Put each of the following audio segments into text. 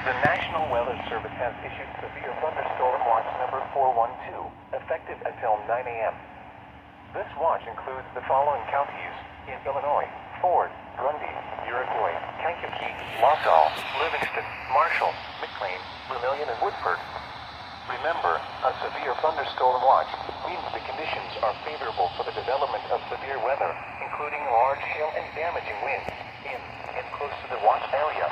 The National Weather Service has issued severe thunderstorm watch number 412, effective until 9 a.m. This watch includes the following counties in Illinois: Ford, Grundy, Iroquois, Kankakee, LaSalle, Livingston, Marshall, McLean, Vermilion, and Woodford. Remember, a severe thunderstorm watch means the conditions are favorable for the development of severe weather, including large hail and damaging winds in and close to the watch area.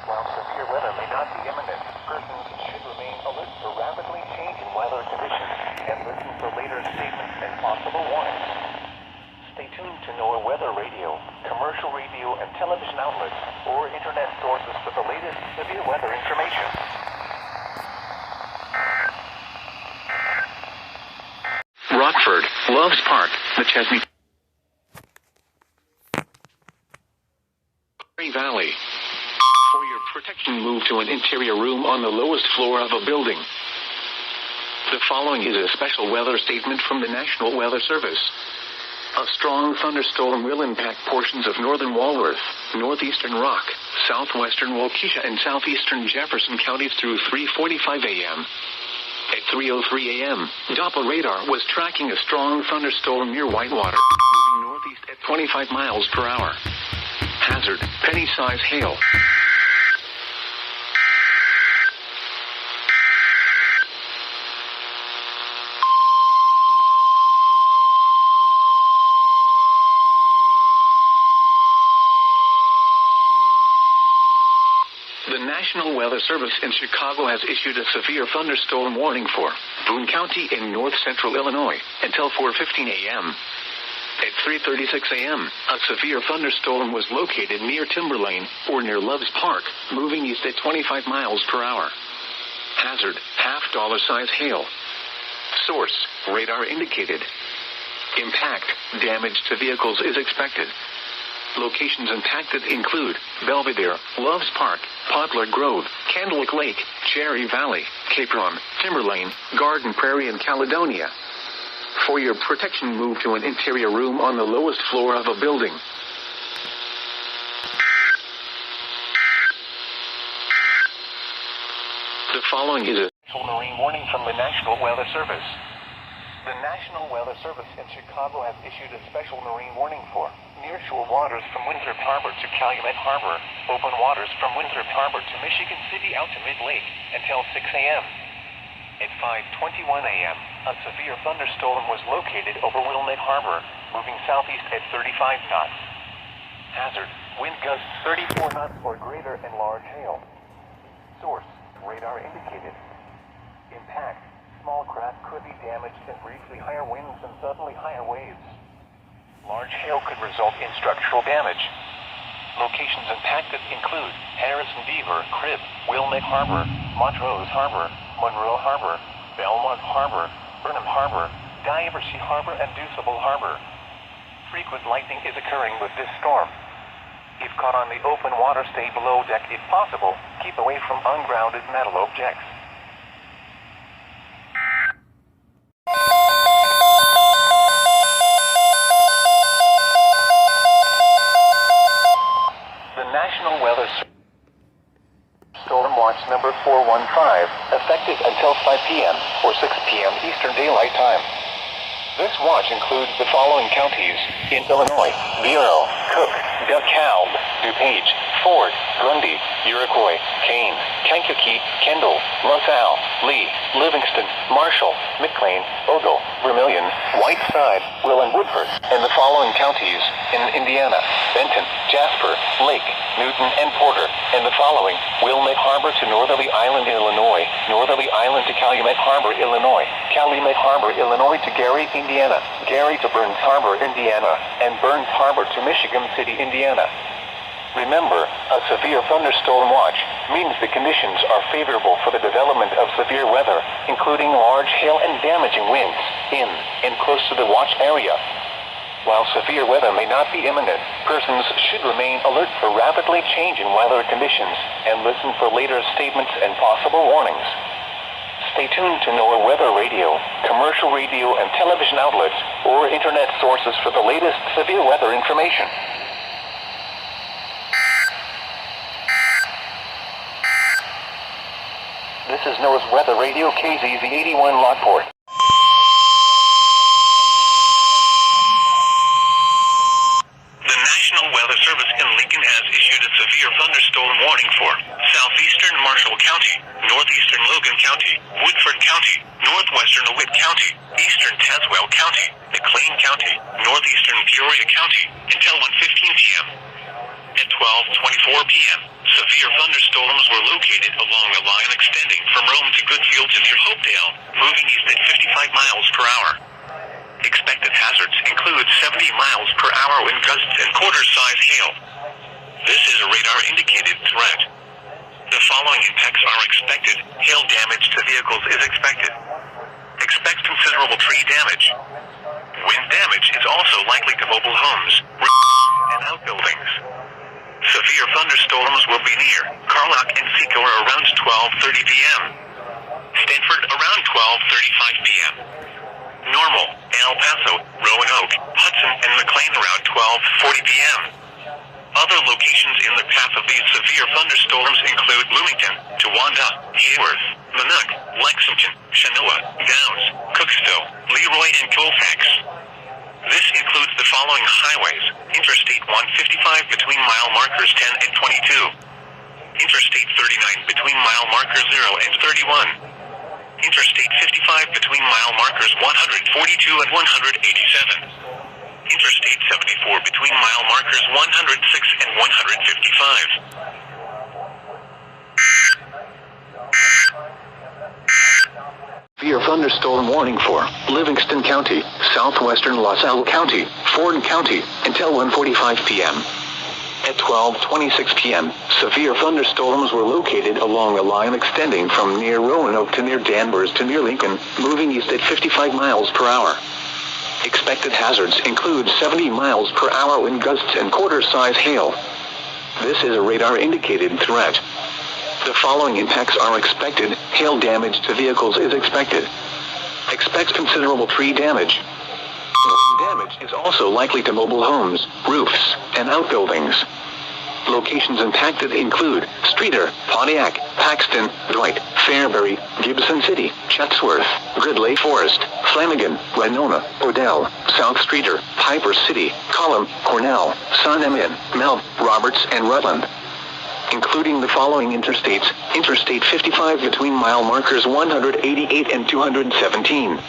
While severe weather may not be imminent, persons should remain alert for rapidly changing weather conditions and listen for later statements and possible warnings. Stay tuned to NOAA weather radio, commercial radio and television outlets, or internet sources for the latest severe weather information. Rockford, Loves Park, the Chesney Valley. For your protection, move to an interior room on the lowest floor of a building. The following is a special weather statement from the National Weather Service. A strong thunderstorm will impact portions of northern Walworth, northeastern Rock, southwestern Waukesha, and southeastern Jefferson counties through 3:45 a.m. At 3:03 a.m., Doppler radar was tracking a strong thunderstorm near Whitewater, moving northeast at 25 miles per hour. Hazard: penny-size hail. The National Weather Service in Chicago has issued a severe thunderstorm warning for Boone County in north-central Illinois until 4:15 a.m. At 3:36 a.m., a severe thunderstorm was located near Timberlane or near Loves Park, moving east at 25 miles per hour. Hazard: half-dollar-size hail. Source: radar indicated. Impact: damage to vehicles is expected. Locations impacted include Belvedere, Loves Park, Poplar Grove, Candlewick Lake, Cherry Valley, Capron, Timberlane, Garden Prairie, and Caledonia. For your protection, move to an interior room on the lowest floor of a building. The following is a marine warning from the National Weather Service. The National Weather Service in Chicago has issued a special marine warning for nearshore waters from Winthrop Harbor to Calumet Harbor, open waters from Winthrop Harbor to Michigan City out to Mid-Lake until 6 a.m. At 5:21 a.m., a severe thunderstorm was located over Wilmette Harbor, moving southeast at 35 knots. Hazard: wind gusts 34 knots or greater and large hail. Source: radar indicated. Impact: small craft could be damaged and briefly higher winds and suddenly higher waves. Large hail could result in structural damage. Locations impacted include Harrison Beaver, Cribb, Wilmette Harbor, Montrose Harbor, Monroe Harbor, Belmont Harbor, Burnham Harbor, Diversey Harbor, and Deuceable Harbor. Frequent lightning is occurring with this storm. If caught on the open water, stay below deck if possible. Keep away from ungrounded metal objects. The National Weather Storm Watch number 415, effective until 5 p.m. or 6 p.m. Eastern Daylight Time. This watch includes the following counties in Illinois: Bureau, Cook, DeKalb, DuPage, Ford, Grundy, Iroquois, Kane, Kankakee, Kendall, LaSalle, Lee, Livingston, Marshall, McLean, Ogle, Vermilion, Whiteside, Will, and Woodford, and the following counties in Indiana: Benton, Jasper, Lake, Newton, and Porter, and the following: Wilmette Harbor to Northerly Island, Illinois, Northerly Island to Calumet Harbor, Illinois, Calumet Harbor, Illinois to Gary, Indiana, Gary to Burns Harbor, Indiana, and Burns Harbor to Michigan City, Indiana. Remember, a severe thunderstorm watch means the conditions are favorable for the development of severe weather, including large hail and damaging winds in and close to the watch area. While severe weather may not be imminent, persons should remain alert for rapidly changing weather conditions and listen for later statements and possible warnings. Stay tuned to NOAA weather radio, commercial radio and television outlets, or internet sources for the latest severe weather information. This is NOAA's Weather Radio KZZ-81 Lockport. The National Weather Service in Lincoln has issued a severe thunderstorm warning for southeastern Marshall County, northeastern Logan County, Woodford County, northwestern DeWitt County, eastern Tazewell County, McLean County, northeastern Peoria County, until 1:15 p.m. At 12:24 p.m., severe thunderstorms were located along a line extending from Rome to Goodfield to near Hopedale, moving east at 55 miles per hour. Expected hazards include 70 miles per hour wind gusts and quarter-size hail. This is a radar-indicated threat. The following impacts are expected. Hail damage to vehicles is expected. Expect considerable tree damage. Wind damage is also likely to mobile homes, roofs, and outbuildings. Severe thunderstorms will be near Carlock and Seco around 12:30 p.m. Stanford around 12:35 p.m. Normal, El Paso, Roanoke, Hudson, and McLean around 12:40 p.m. Other locations in the path of these severe thunderstorms include Bloomington, Towanda, Hayworth, Minot, Lexington, Chenoa, Downs, Cookstow, Leroy, and Colfax. This includes the following highways: Interstate 155 between mile markers 10 and 22. Interstate 39 between mile markers 0 and 31. Interstate 55 between mile markers 142 and 187. Interstate 74 between mile markers 106 and 155. Severe thunderstorm warning for Livingston County, southwestern LaSalle County, Ford County, until 1:45 p.m. At 12:26 p.m., severe thunderstorms were located along a line extending from near Roanoke to near Danvers to near Lincoln, moving east at 55 miles per hour. Expected hazards include 70 miles per hour wind gusts and quarter-size hail. This is a radar-indicated threat. The following impacts are expected. Hail damage to vehicles is expected. Expect considerable tree damage. Wind damage is also likely to mobile homes, roofs, and outbuildings. Locations impacted include Streator, Pontiac, Paxton, Dwight, Fairbury, Gibson City, Chatsworth, Gridley Forest, Flanagan, Winona, Odell, South Streator, Piper City, Colum, Cornell, San Emin, Mel, Roberts, and Rutland. Including the following interstates: Interstate 55 between mile markers 188 and 217.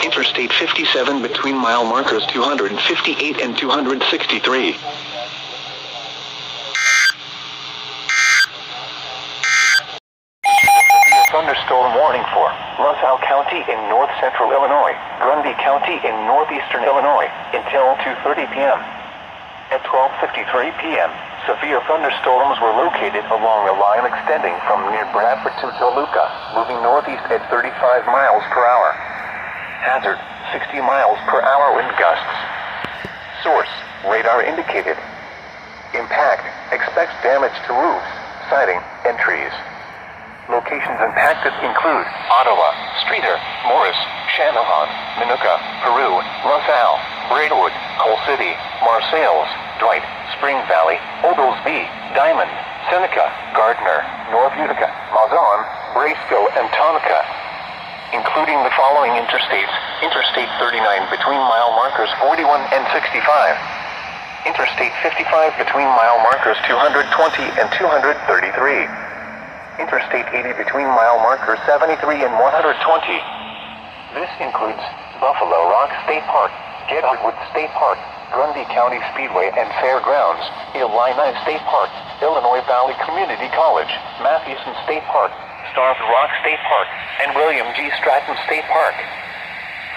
Interstate 57 between mile markers 258 and 263. Thunderstorm warning for LaSalle County in north central Illinois, Grundy County in northeastern Illinois, until 2:30 p.m. At 12:53 p.m., severe thunderstorms were located along a line extending from near Bradford to Toluca, moving northeast at 35 miles per hour. Hazard, 60 miles per hour wind gusts. Source, radar indicated. Impact, expects damage to roofs, siding, and trees. Locations impacted include Ottawa, Streator, Morris, Channahon, Minooka, Peru, LaSalle, Braidwood, Coal City, Marseilles, Dwight, Spring Valley, Oglesby, Diamond, Seneca, Gardner, North Utica, Mazon, Braceville, and Tonka. Including the following interstates: Interstate 39 between mile markers 41 and 65. Interstate 55 between mile markers 220 and 233. Interstate 80 between mile markers 73 and 120. This includes Buffalo Rock State Park, Gedwood State Park, Grundy County Speedway and Fairgrounds, Illini State Park, Illinois Valley Community College, Mathewson State Park, Starved Rock State Park, and William G. Stratton State Park.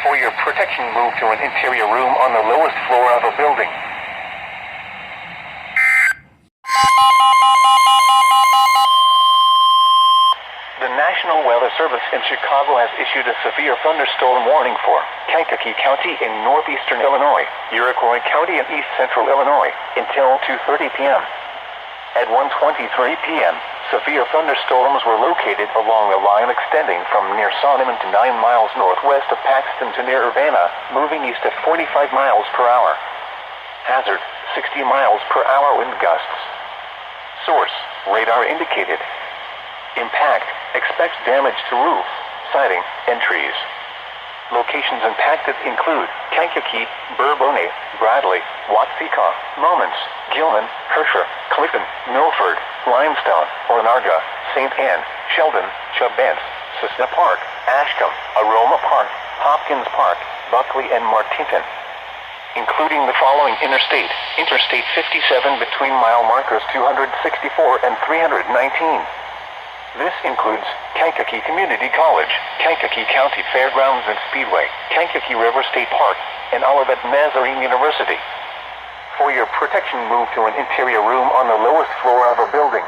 For your protection, move to an interior room on the lowest floor of a building. The National Weather Service in Chicago has issued a severe thunderstorm warning for Kankakee County in northeastern Illinois, Iroquois County in east central Illinois, until 2:30 p.m. At 1:23 p.m., severe thunderstorms were located along a line extending from near Sonneman to 9 miles northwest of Paxton to near Urbana, moving east at 45 miles per hour. Hazard, 60 miles per hour wind gusts. Source, radar indicated. Impact. Expects damage to roof, siding, and trees. Locations impacted include Kankakee, Bourbonnais, Bradley, Watseka, Moments, Gilman, Herscher, Clinton, Milford, Limestone, Onarga, St. Anne, Sheldon, Chubance, Cessna Park, Ashcombe, Aroma Park, Hopkins Park, Buckley, and Martinton. Including the following interstate: Interstate 57 between mile markers 264 and 319. This includes Kankakee Community College, Kankakee County Fairgrounds and Speedway, Kankakee River State Park, and Olivet Nazarene University. For your protection, move to an interior room on the lowest floor of a building.